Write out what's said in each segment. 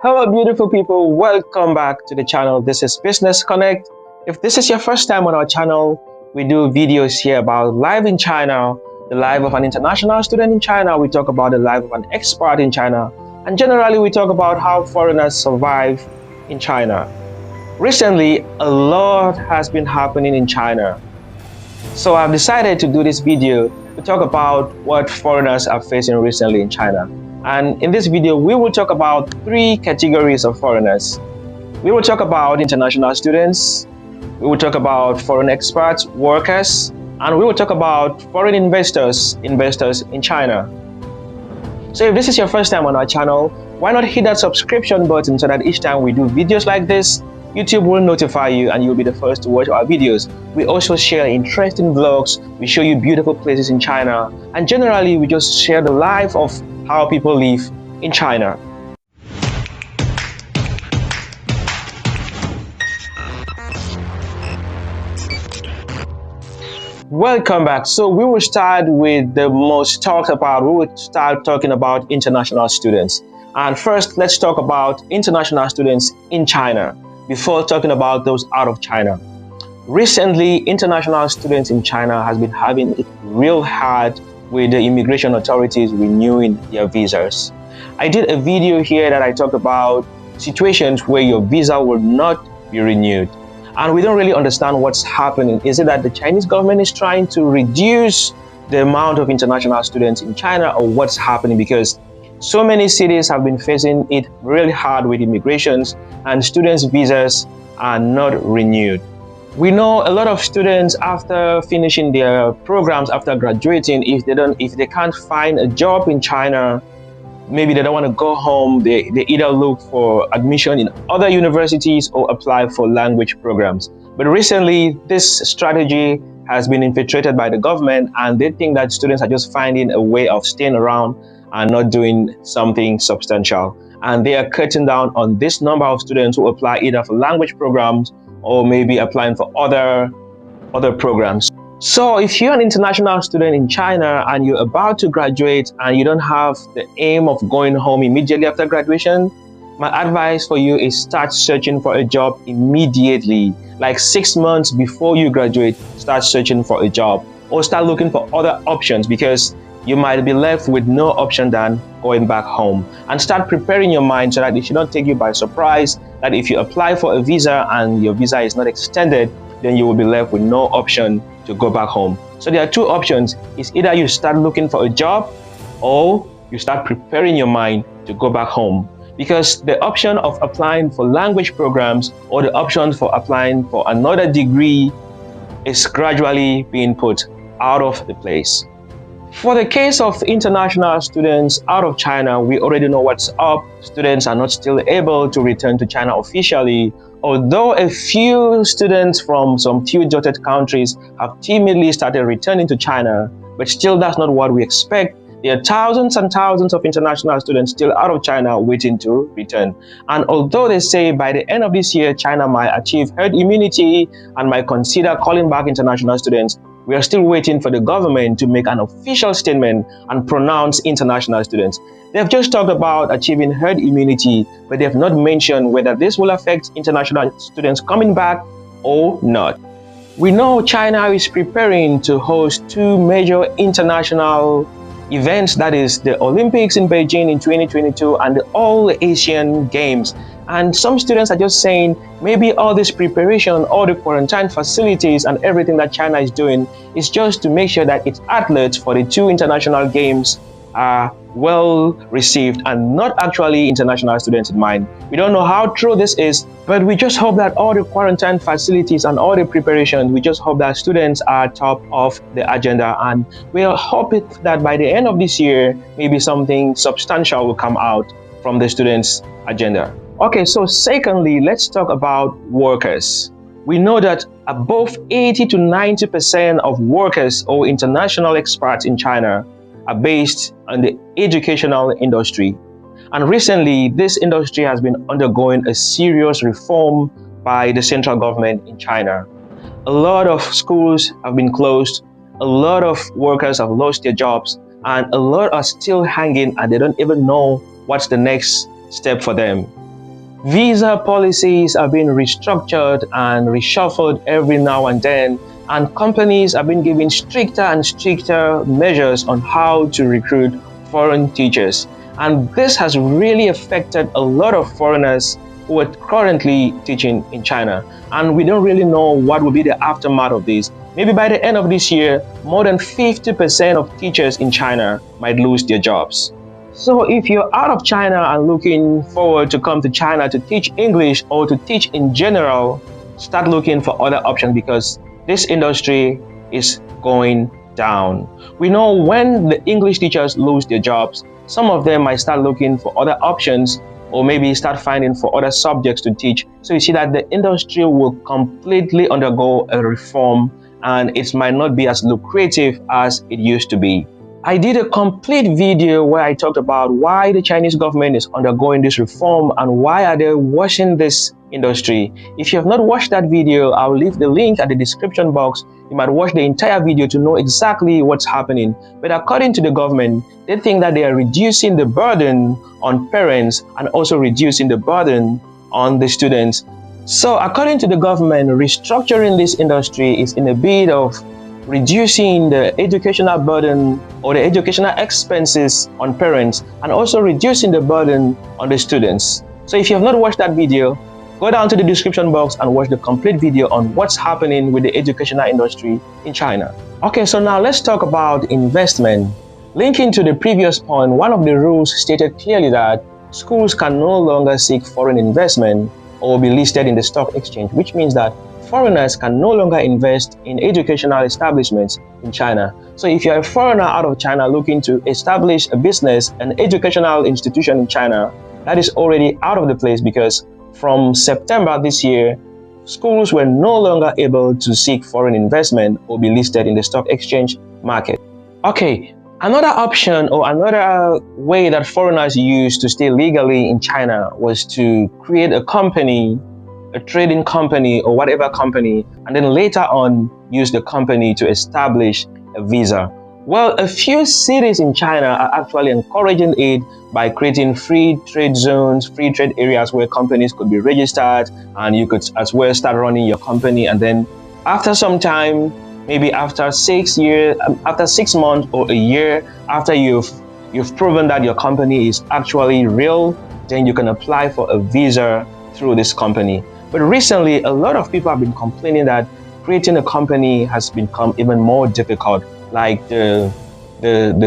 Hello, beautiful people. Welcome back to the channel. This is Business Connect. If this is your first time on our channel, we do videos here about life in China, the life of an international student in China. We talk about the life of an expert in China. And generally, we talk about how foreigners survive in China. Recently, a lot has been happening in China. So I've decided to do this video to talk about what foreigners are facing recently in China. And in this video, we will talk about three categories of foreigners. We will talk about international students, we will talk about foreign expats, workers, and we will talk about foreign investors in China. So if this is your first time on our channel, why not hit that subscription button so that each time we do videos like this, YouTube will notify you and you'll be the first to watch our videos. We also share interesting vlogs, we show you beautiful places in China, and generally we just share the life of how people live in China. Welcome back. So we will start with the most talked about. We will start talking about international students. And first, let's talk about international students in China before talking about those out of China. Recently, international students in China has been having it real hard with the immigration authorities renewing their visas. I did a video here that I talked about situations where your visa will not be renewed. And we don't really understand what's happening. Is it that the Chinese government is trying to reduce the amount of international students in China, or what's happening? Because so many cities have been facing it really hard with immigrations and students' visas are not renewed. We know a lot of students, after finishing their programs, after graduating, if they can't find a job in China, maybe they don't want to go home, they either look for admission in other universities or apply for language programs. But recently, this strategy has been infiltrated by the government, and they think that students are just finding a way of staying around and not doing something substantial. And they are cutting down on this number of students who apply either for language programs or maybe applying for other programs. So if you're an international student in China and you're about to graduate and you don't have the aim of going home immediately after graduation, my advice for you is start searching for a job immediately. Like 6 months before you graduate, start searching for a job or start looking for other options, because you might be left with no option than going back home. And start preparing your mind so that it should not take you by surprise that if you apply for a visa and your visa is not extended, then you will be left with no option to go back home. So there are two options. It's either you start looking for a job or you start preparing your mind to go back home. Because the option of applying for language programs or the option for applying for another degree is gradually being put out of the place. For the case of international students out of China, we already know what's up. Students are not still able to return to China officially, although a few students from some few dotted countries have timidly started returning to China, but still that's not what we expect. There are thousands and thousands of international students still out of China waiting to return. And although they say by the end of this year, China might achieve herd immunity and might consider calling back international students, we are still waiting for the government to make an official statement and pronounce international students. They have just talked about achieving herd immunity, but they have not mentioned whether this will affect international students coming back or not. We know China is preparing to host two major international events, that is the Olympics in Beijing in 2022 and the All-Asian Games. And some students are just saying maybe all this preparation, all the quarantine facilities and everything that China is doing is just to make sure that its athletes for the two international games are well received and not actually international students in mind. We don't know how true this is, but we just hope that all the quarantine facilities and all the preparations, we just hope that students are top of the agenda, and we hope that by the end of this year, maybe something substantial will come out from the students' agenda. Okay, so secondly, let's talk about workers. We know that above 80 to 90% of workers or international expats in China are based on the educational industry. And recently, this industry has been undergoing a serious reform by the central government in China. A lot of schools have been closed, a lot of workers have lost their jobs, and a lot are still hanging and they don't even know what's the next step for them. Visa policies are being restructured and reshuffled every now and then, and companies have been given stricter and stricter measures on how to recruit foreign teachers. And this has really affected a lot of foreigners who are currently teaching in China. And we don't really know what will be the aftermath of this. Maybe by the end of this year, more than 50% of teachers in China might lose their jobs. So if you're out of China and looking forward to come to China to teach English or to teach in general, start looking for other options because this industry is going down. We know when the English teachers lose their jobs, some of them might start looking for other options or maybe start finding for other subjects to teach. So you see that the industry will completely undergo a reform and it might not be as lucrative as it used to be. I did a complete video where I talked about why the Chinese government is undergoing this reform and why are they washing this industry. If you have not watched that video, I'll leave the link at the description box. You might watch the entire video to know exactly what's happening. But according to the government, they think that they are reducing the burden on parents and also reducing the burden on the students. So according to the government, restructuring this industry is in a bid of reducing the educational burden or the educational expenses on parents and also reducing the burden on the students. So if you have not watched that video, go down to the description box and watch the complete video on what's happening with the educational industry in China. Okay, so now let's talk about investment. Linking to the previous point, one of the rules stated clearly that schools can no longer seek foreign investment or be listed in the stock exchange, which means that foreigners can no longer invest in educational establishments in China. So if you're a foreigner out of China looking to establish a business, an educational institution in China, that is already out of the place because from September this year, schools were no longer able to seek foreign investment or be listed in the stock exchange market. Okay, another option or another way that foreigners used to stay legally in China was to create a company, a trading company or whatever company, and then later on use the company to establish a visa. Well, a few cities in China are actually encouraging it by creating free trade zones, free trade areas where companies could be registered and you could as well start running your company. And then after some time, maybe after 6 months or a year, after you've proven that your company is actually real, then you can apply for a visa through this company. But recently, a lot of people have been complaining that creating a company has become even more difficult, like the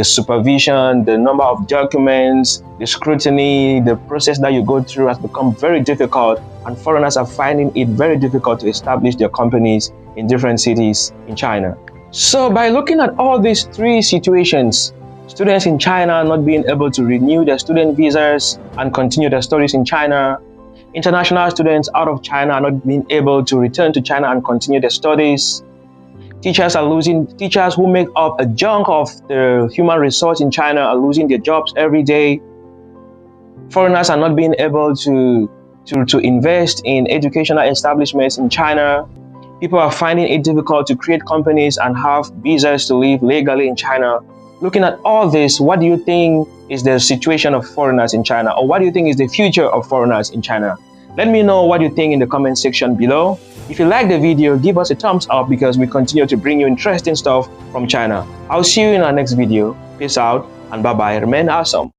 supervision, the number of documents, the scrutiny, the process that you go through has become very difficult, and foreigners are finding it very difficult to establish their companies in different cities in China. So by looking at all these three situations, students in China not being able to renew their student visas and continue their studies in China, international students out of China are not being able to return to China and continue their studies. Teachers who make up a chunk of the human resource in China are losing their jobs every day. Foreigners are not being able to invest in educational establishments in China. People are finding it difficult to create companies and have visas to live legally in China. Looking at all this, what do you think is the situation of foreigners in China, or what do you think is the future of foreigners in China? Let me know what you think in the comment section below. If you like the video, give us a thumbs up because we continue to bring you interesting stuff from China. I'll see you in our next video. Peace out and bye-bye. Remain awesome.